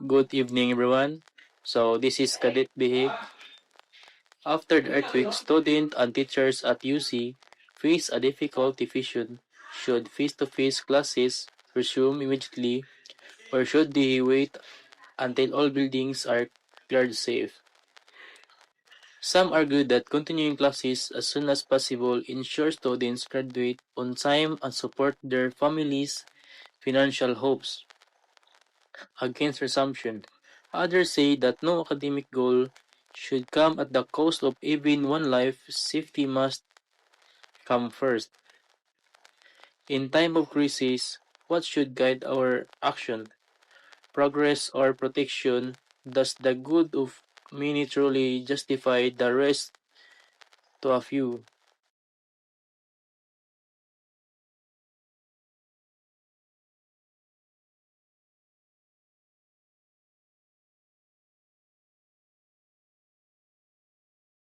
Good evening, everyone. This is Cadet Bihig. After the earthquake, students and teachers at UC face a difficult decision. Should face-to-face classes resume immediately, or should they wait until all buildings are cleared safe? Some argue that continuing classes as soon as possible ensures students graduate on time and support their families' financial hopes against resumption. Others say that no academic goal should come at the cost of even one life. Safety must come first. In time of crisis, what should guide our action? Progress or protection? Does the good of many truly justify the rest to a few?